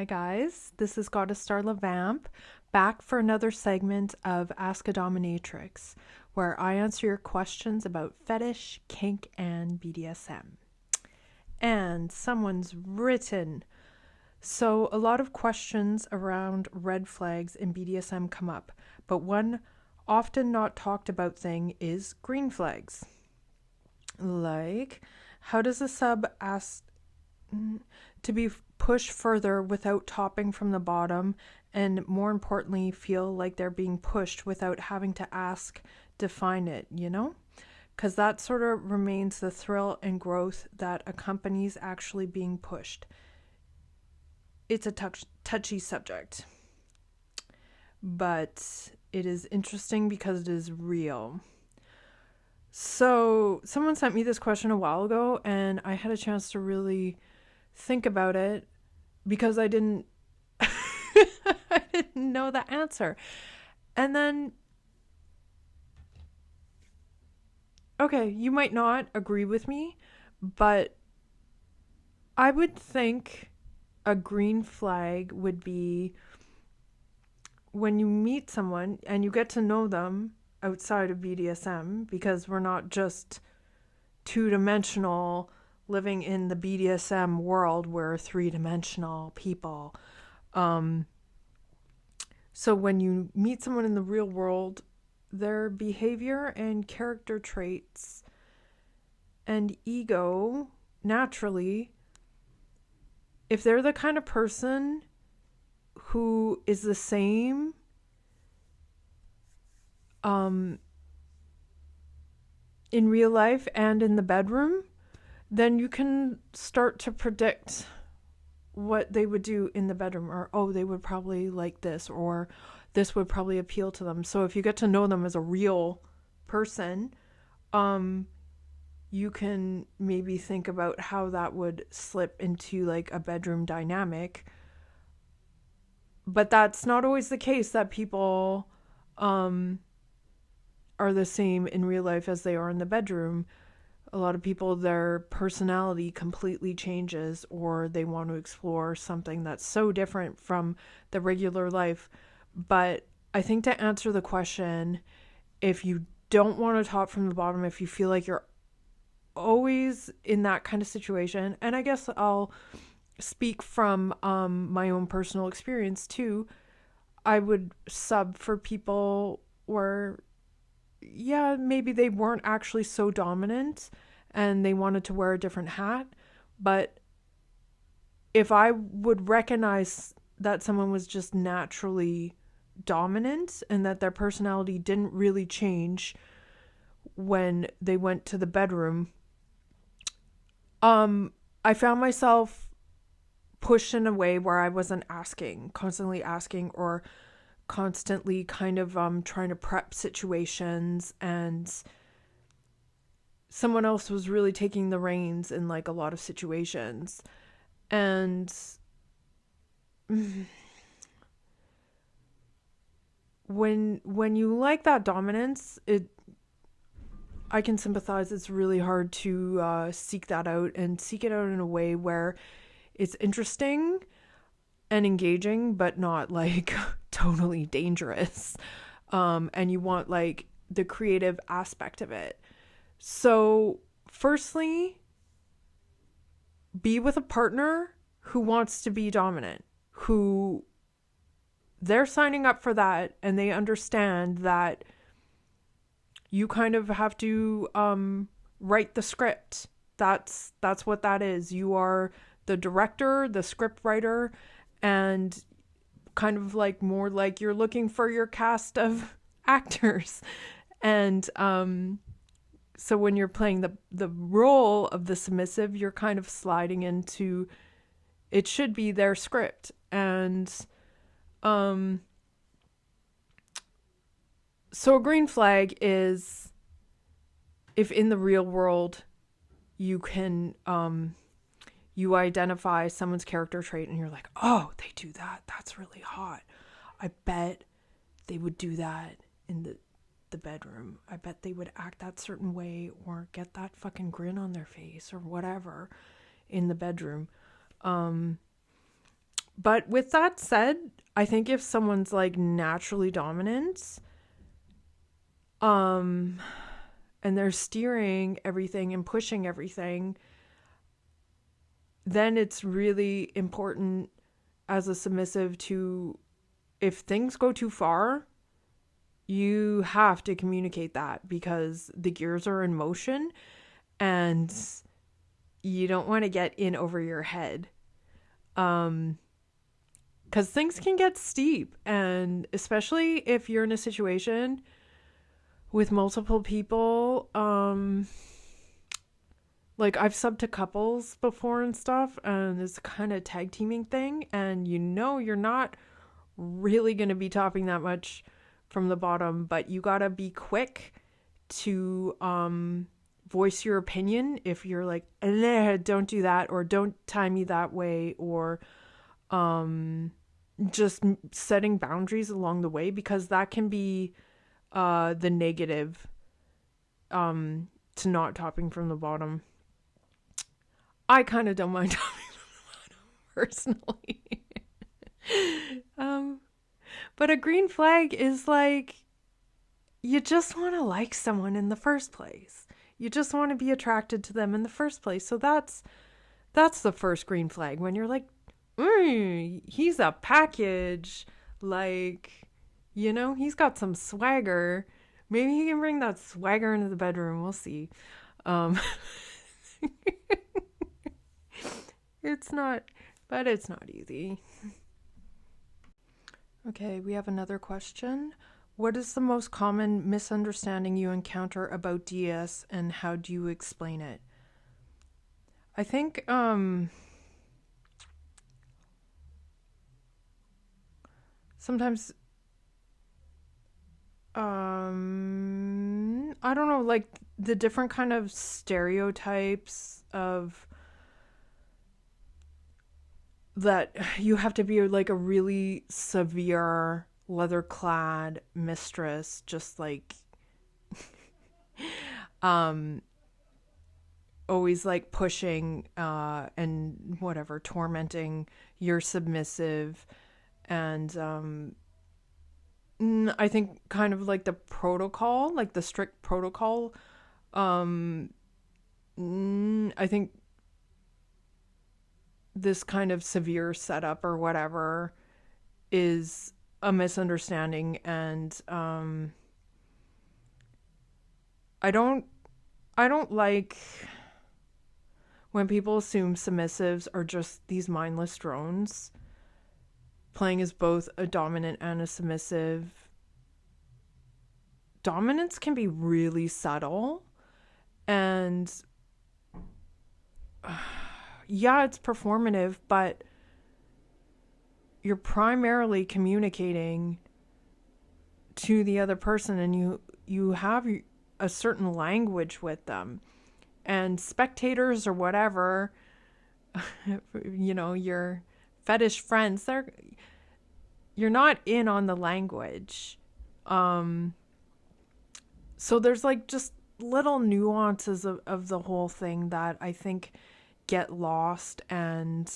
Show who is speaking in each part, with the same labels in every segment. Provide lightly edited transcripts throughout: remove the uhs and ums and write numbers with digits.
Speaker 1: Hi guys, this is Goddess Starla Vamp, back for another segment of Ask a Dominatrix, where I answer your questions about fetish, kink, and BDSM. And someone's written, so a lot of questions around red flags in BDSM come up, but one often not talked about thing is green flags. Like, how does a sub ask to be pushed further without topping from the bottom, and more importantly, feel like they're being pushed without having to ask, define it, you know? Because that sort of remains the thrill and growth that accompanies actually being pushed. It's a touchy subject, but it is interesting because it is real. So someone sent me this question a while ago, and I had a chance to really think about it because I didn't I didn't know the answer. And then okay, you might not agree with me, but I would think a green flag would be when you meet someone and you get to know them outside of BDSM, because we're not just two-dimensional living in the BDSM world, we're three-dimensional people. So when you meet someone in the real world, their behavior and character traits and ego, naturally, if they're the kind of person who is the same in real life and in the bedroom, then you can start to predict what they would do in the bedroom, or oh, they would probably like this, or this would probably appeal to them. So if you get to know them as a real person, you can maybe think about how that would slip into like a bedroom dynamic. But that's not always the case, that people are the same in real life as they are in the bedroom. A lot of people, their personality completely changes, or they want to explore something that's so different from the regular life. But I think to answer the question, if you don't want to top from the bottom, if you feel like you're always in that kind of situation, and I guess I'll speak from my own personal experience too, I would sub for people where, yeah, maybe they weren't actually so dominant and they wanted to wear a different hat. But if I would recognize that someone was just naturally dominant and that their personality didn't really change when they went to the bedroom, I found myself pushed in a way where I wasn't constantly asking, or constantly kind of trying to prep situations, and someone else was really taking the reins in like a lot of situations. And when you like that dominance, I can sympathize. It's really hard to seek that out, and seek it out in a way where it's interesting and engaging, but not like totally dangerous. And you want like the creative aspect of it. So firstly, be with a partner who wants to be dominant, who they're signing up for that, and they understand that you kind of have to write the script. That's what that is. You are the director, the script writer, and kind of like more like you're looking for your cast of actors. And so when you're playing the role of the submissive, you're kind of sliding into, it should be their script. And so a green flag is if in the real world you can you identify someone's character trait and you're like, oh, they do that, that's really hot, I bet they would do that in the bedroom, I bet they would act that certain way or get that fucking grin on their face or whatever in the bedroom. But with that said, I think if someone's like naturally dominant, and they're steering everything and pushing everything, then it's really important as a submissive to, if things go too far, you have to communicate that, because the gears are in motion and you don't want to get in over your head. Because things can get steep, and especially if you're in a situation with multiple people, like I've subbed to couples before and stuff, and it's kind of tag teaming thing, and you're not really going to be topping that much from the bottom, but you got to be quick to voice your opinion if you're like, don't do that, or don't tie me that way, or just setting boundaries along the way, because that can be the negative to not topping from the bottom. I kind of don't mind topping from the bottom personally. But a green flag is like, you just want to like someone in the first place. You just want to be attracted to them in the first place. So that's the first green flag, when you're like, he's a package. Like, he's got some swagger. Maybe he can bring that swagger into the bedroom. We'll see. It's not easy. Okay, we have another question. What is the most common misunderstanding you encounter about DS, and how do you explain it? I think sometimes I don't know, like the different kind of stereotypes of that you have to be like a really severe leather-clad mistress, just like always like pushing and whatever, tormenting your submissive, and I think kind of like the protocol, like the strict protocol, I think this kind of severe setup or whatever is a misunderstanding, and I don't like when people assume submissives are just these mindless drones playing as both a dominant and a submissive. Dominance can be really subtle, and yeah, it's performative, but you're primarily communicating to the other person, and you have a certain language with them. And spectators or whatever, your fetish friends, you're not in on the language. So there's like just little nuances of the whole thing that I think get lost, and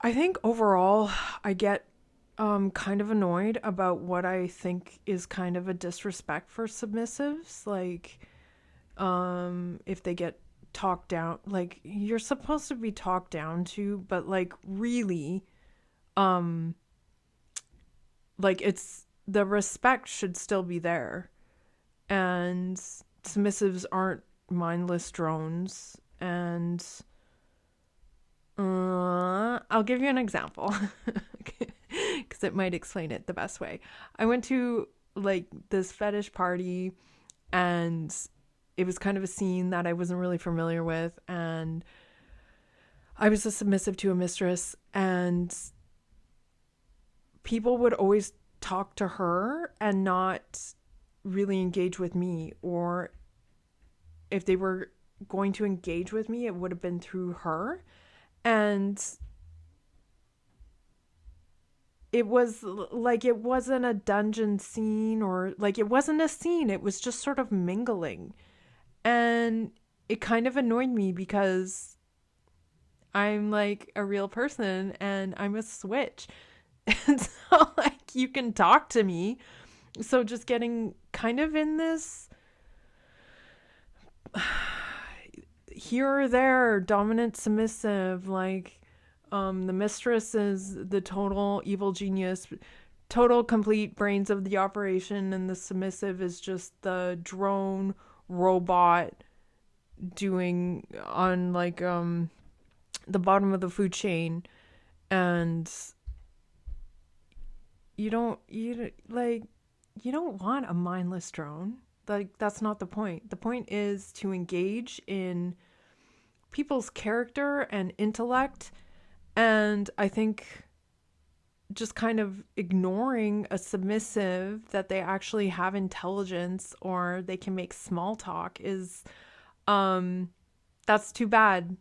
Speaker 1: I think overall I get kind of annoyed about what I think is kind of a disrespect for submissives. Like if they get talked down, like you're supposed to be talked down to, but like really like it's, the respect should still be there, and submissives aren't mindless drones. And I'll give you an example because it might explain it the best way. I went to like this fetish party, and it was kind of a scene that I wasn't really familiar with, and I was a submissive to a mistress, and people would always talk to her and not really engage with me, or if they were going to engage with me, it would have been through her. And it was like, it wasn't a dungeon scene, or like it wasn't a scene, it was just sort of mingling. And it kind of annoyed me because I'm like a real person and I'm a switch. And so like you can talk to me. So just getting kind of in this here or there, dominant, submissive, like the mistress is the total evil genius, total complete brains of the operation, and the submissive is just the drone robot doing on like the bottom of the food chain. And you don't want a mindless drone. Like, that's not the point. The point is to engage in people's character and intellect. And I think just kind of ignoring a submissive that they actually have intelligence or they can make small talk is that's too bad.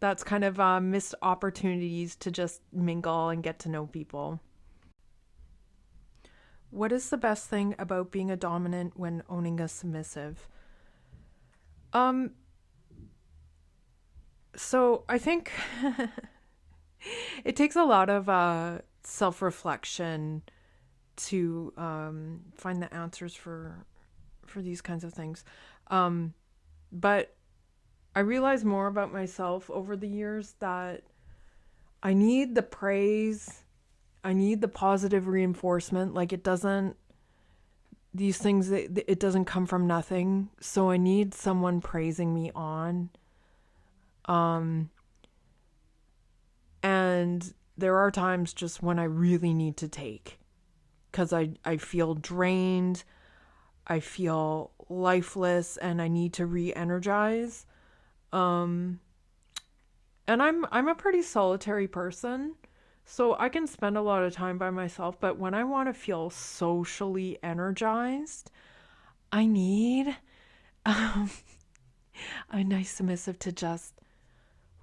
Speaker 1: That's kind of missed opportunities to just mingle and get to know people. What is the best thing about being a dominant when owning a submissive? Um, so I think it takes a lot of self-reflection to find the answers for these kinds of things. But I realize more about myself over the years that I need the praise. I need the positive reinforcement. Like, these things, it doesn't come from nothing. So I need someone praising me on. And there are times just when I really need to take, because I feel drained, I feel lifeless, and I need to re-energize. And I'm a pretty solitary person, so I can spend a lot of time by myself, but when I want to feel socially energized, I need a nice submissive to just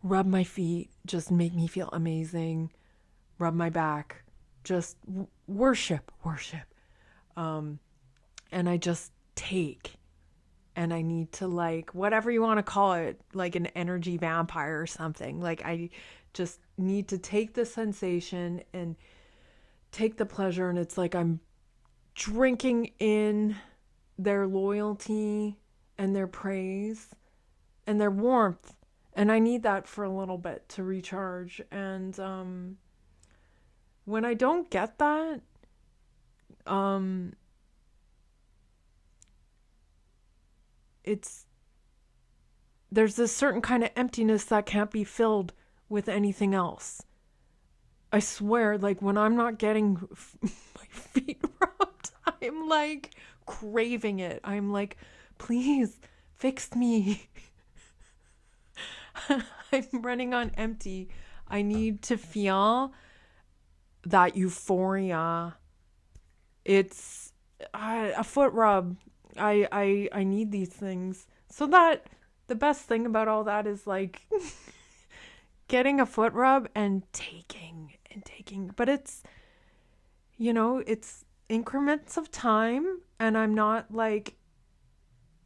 Speaker 1: rub my feet, just make me feel amazing, rub my back, just worship. And I just take. And I need to, like, whatever you want to call it, like an energy vampire or something. Like, I just need to take the sensation and take the pleasure. And it's like I'm drinking in their loyalty and their praise and their warmth. And I need that for a little bit to recharge. And when I don't get that, there's this certain kind of emptiness that can't be filled with anything else. I swear, like, when I'm not getting my feet rubbed, I'm like craving it. I'm like, please fix me. I'm running on empty. I need to feel that euphoria. It's a foot rub. I need these things. So that the best thing about all that is like getting a foot rub and taking. But it's, it's increments of time, and I'm not like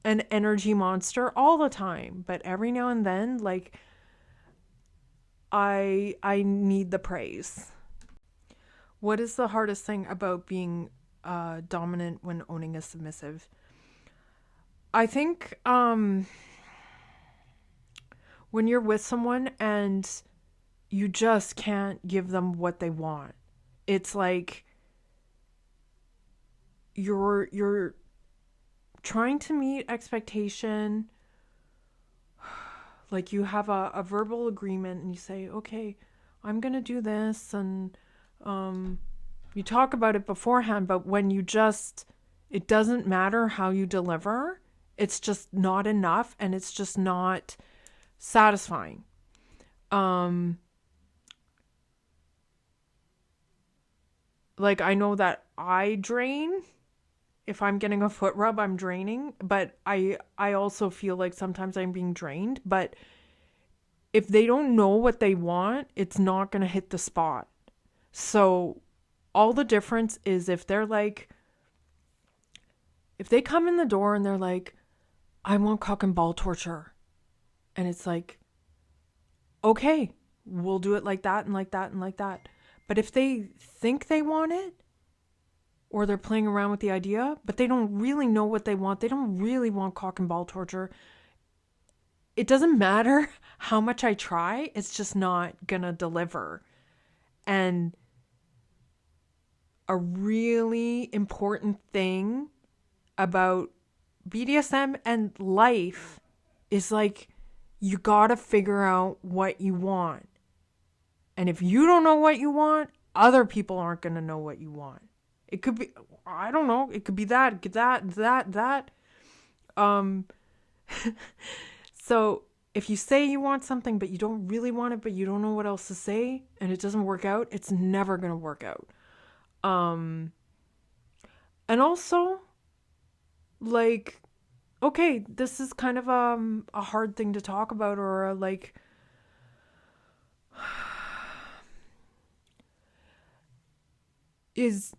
Speaker 1: an energy monster all the time, but every now and then, like, I need the praise. What is the hardest thing about being dominant when owning a submissive? I think when you're with someone and you just can't give them what they want, it's like you're trying to meet expectation. Like, you have a verbal agreement and you say, okay, I'm gonna do this, and you talk about it beforehand, but when it doesn't matter how you deliver, it's just not enough, and it's just not satisfying. Like, I know that I drain. If I'm getting a foot rub, I'm draining, but I also feel like sometimes I'm being drained. But if they don't know what they want, it's not going to hit the spot. So all the difference is if they come in the door and they're like, I want cock and ball torture. And it's like, okay, we'll do it like that and like that and like that. But if they think they want it, or they're playing around with the idea, but they don't really know what they want, they don't really want cock and ball torture, it doesn't matter how much I try, it's just not gonna deliver. And a really important thing about BDSM and life is like, you gotta figure out what you want. And if you don't know what you want, other people aren't gonna know what you want. It could be, I don't know, it could be that. Um, so if you say you want something, but you don't really want it, but you don't know what else to say, and it doesn't work out, it's never gonna work out. And also, like, okay, this is kind of a hard thing to talk about, or like, is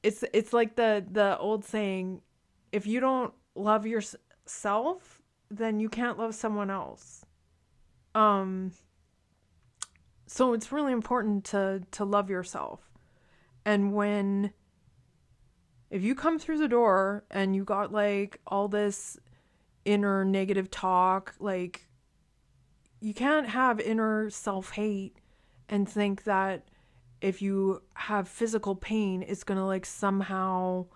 Speaker 1: it's like the old saying, if you don't love yourself, then you can't love someone else. Um so it's really important to love yourself. And when, if you come through the door and you got like all this inner negative talk, like, you can't have inner self-hate and think that if you have physical pain, it's gonna like somehow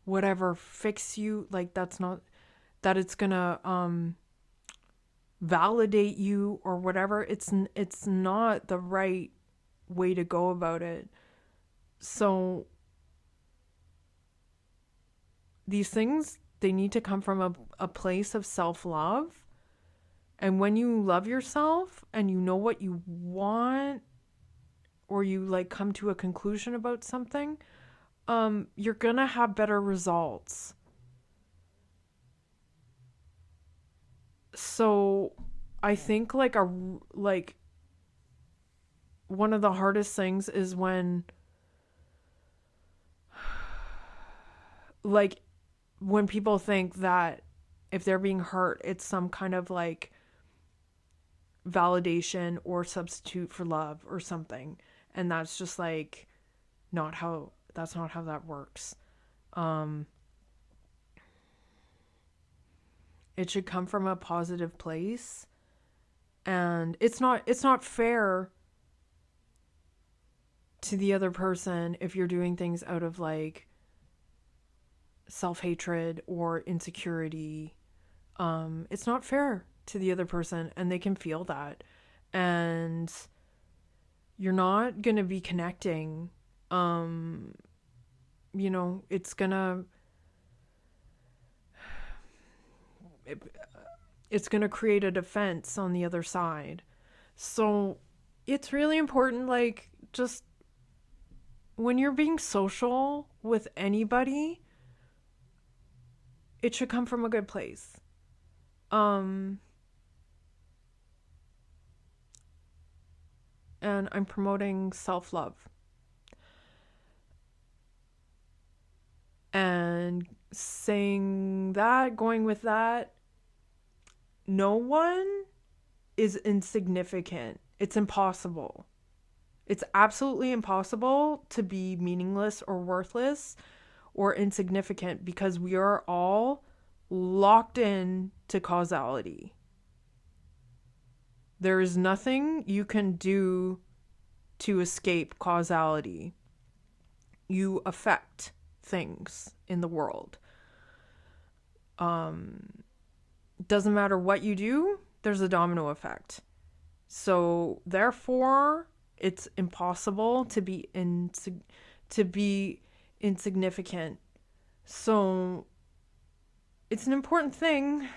Speaker 1: whatever fix you. Like, that's not, that it's gonna validate you or whatever. It's not the right way to go about it. So these things, they need to come from a place of self-love. And when you love yourself and you know what you want, or you like come to a conclusion about something, you're gonna have better results. So I think like one of the hardest things is when, like, when people think that if they're being hurt, it's some kind of like validation or substitute for love or something. And that's just like that's not how that works. It should come from a positive place. And it's not fair to the other person if you're doing things out of like self-hatred or insecurity. It's not fair to the other person, and they can feel that. And you're not going to be connecting. It's going to it's going to create a defense on the other side. So it's really important, like, just when you're being social with anybody, it should come from a good place. And I'm promoting self-love. And saying that, going with that, no one is insignificant. It's impossible. It's absolutely impossible to be meaningless or worthless or insignificant, because we are all locked in to causality. There is nothing you can do to escape causality. You affect things in the world. Doesn't matter what you do, there's a domino effect. So therefore, it's impossible to be insignificant. So it's an important thing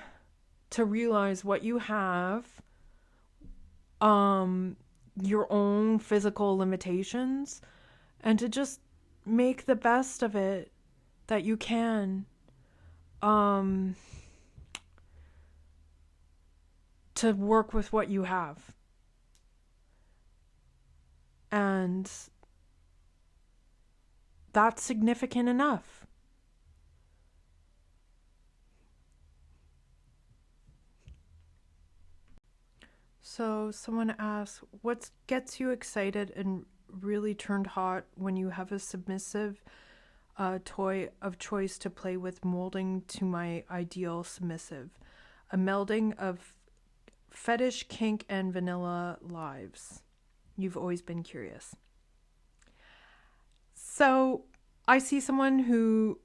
Speaker 1: to realize what you have, your own physical limitations, and to just make the best of it that you can. To work with what you have. And that's significant enough. So someone asks, what gets you excited and really turned hot when you have a submissive toy of choice to play with, molding to my ideal submissive? A melding of fetish, kink, and vanilla lives. You've always been curious. So I see someone who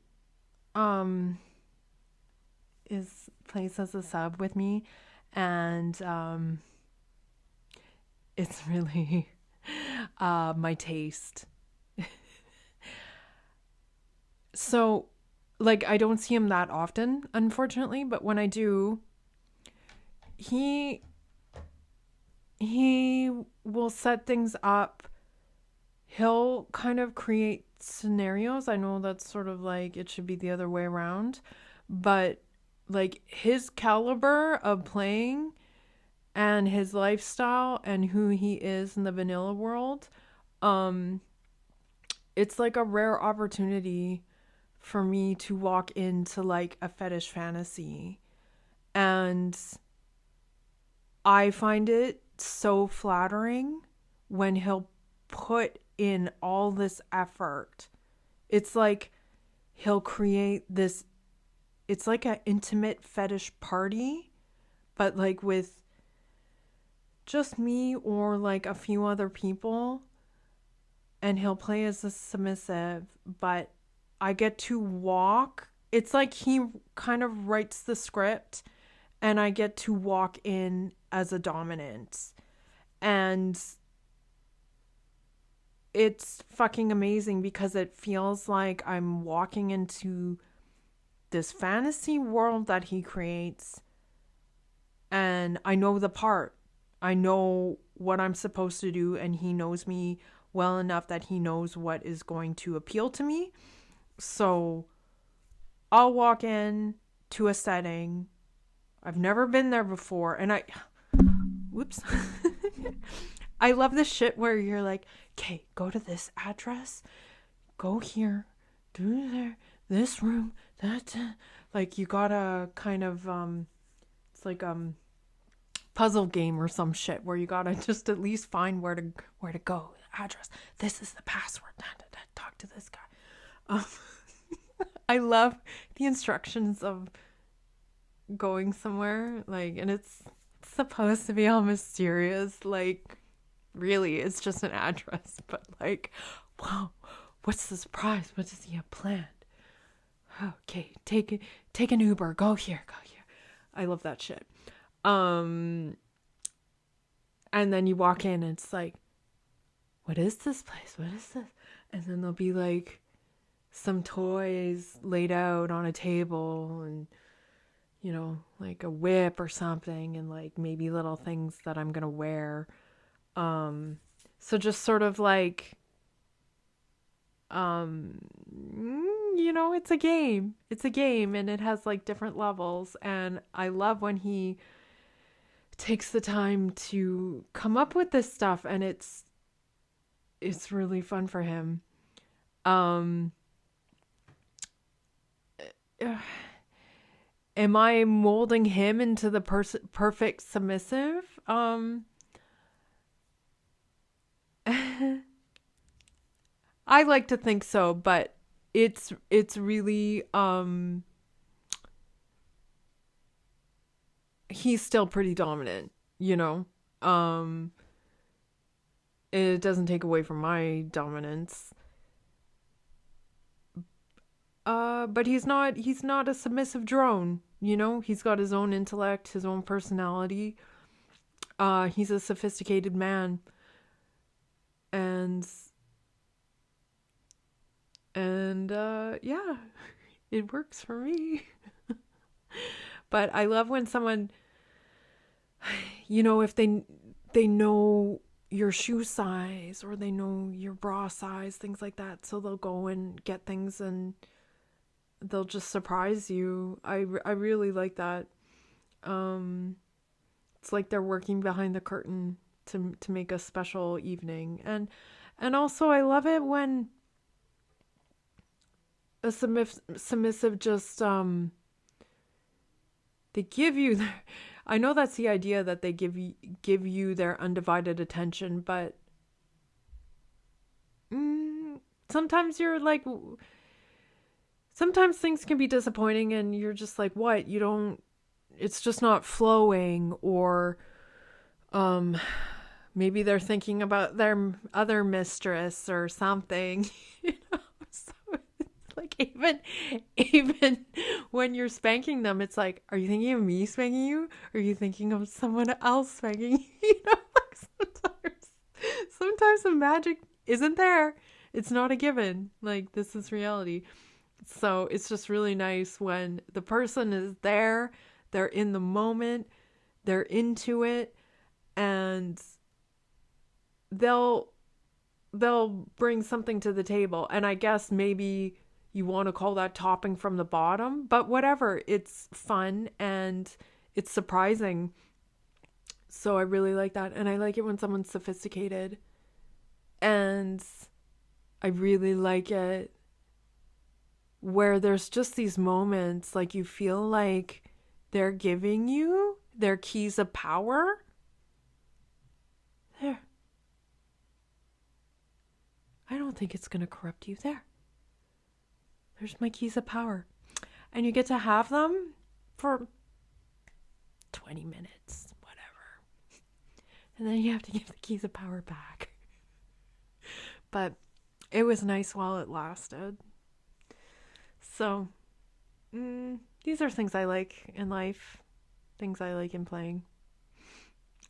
Speaker 1: is plays as a sub with me, and it's really my taste. So, like, I don't see him that often, unfortunately, but when I do, he will set things up. He'll kind of create scenarios. I know that's sort of like it should be the other way around, but like his caliber of playing and his lifestyle and who he is in the vanilla world, it's like a rare opportunity for me to walk into like a fetish fantasy, and I find it so flattering when he'll put in all this effort. It's like he'll create this, it's like an intimate fetish party, but like with just me or like a few other people, and he'll play as a submissive, but I get to walk. It's like he kind of writes the script and I get to walk in as a dominant. And it's fucking amazing because it feels like I'm walking into this fantasy world that he creates, and I know the part. I know what I'm supposed to do, and he knows me well enough that he knows what is going to appeal to me. So I'll walk in to a setting. I've never been there before, and whoops. I love this shit where you're like, okay, go to this address, go here, do there, this room, that, like you gotta kind of, it's like puzzle game or some shit where you gotta just at least find where to go, address. This is the password. Talk to this guy. I love the instructions of going somewhere, like, and it's supposed to be all mysterious, like. Really, it's just an address, but like, wow, what's the surprise? What does he have planned? Okay, take an Uber, go here. I love that shit. And then you walk in and it's like, what is this place? What is this? And then there'll be like some toys laid out on a table, and you know, like a whip or something, and like maybe little things that I'm gonna wear. So just sort of like, you know, it's a game, and it has like different levels. And I love when he takes the time to come up with this stuff, and it's really fun for him. Am I molding him into the perfect submissive? I like to think so, but it's really he's still pretty dominant, you know. It doesn't take away from my dominance. But he's not a submissive drone, you know. He's got his own intellect, his own personality. He's a sophisticated man. And yeah, it works for me. But I love when someone, you know, if they know your shoe size or they know your bra size, things like that, so they'll go and get things and they'll just surprise you. I really like that. It's like they're working behind the curtain to make a special evening. And also I love it when a submissive just they give you I know that's the idea, that they give you their undivided attention, but sometimes you're like, sometimes things can be disappointing and you're just like, what? You don't, it's just not flowing, or maybe they're thinking about their other mistress or something, you know? So it's like, even when you're spanking them, it's like, are you thinking of me spanking you? Or are you thinking of someone else spanking you? You know, like sometimes the magic isn't there. It's not a given. Like, this is reality. So it's just really nice when the person is there, they're in the moment, they're into it, and they'll bring something to the table. And I guess maybe you want to call that topping from the bottom, but whatever, it's fun and it's surprising. So I really like that. And I like it when someone's sophisticated, and I really like it where there's just these moments like you feel like they're giving you their keys of power. There. I don't think it's going to corrupt you. There's my keys of power. And you get to have them for 20 minutes, whatever. And then you have to give the keys of power back. But it was nice while it lasted. So, these are things I like in life, things I like in playing.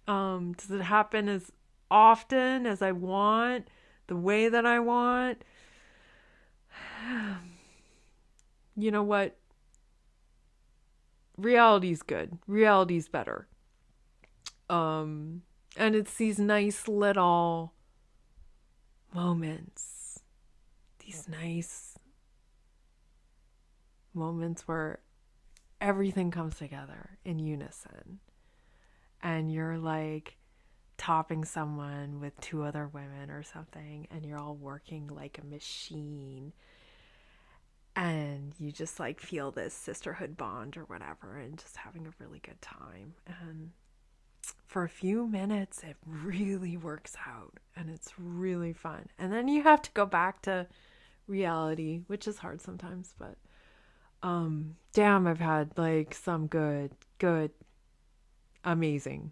Speaker 1: Does it happen as often as I want, the way that I want? You know what? Reality's good. Reality's better. And it's these nice little moments. These nice moments where everything comes together in unison. And you're like topping someone with two other women or something, and you're all working like a machine. And you just like feel this sisterhood bond or whatever, and just having a really good time. And for a few minutes, it really works out and it's really fun. And then you have to go back to reality, which is hard sometimes, but damn, I've had like some good, amazing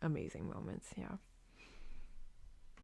Speaker 1: moments. Yeah.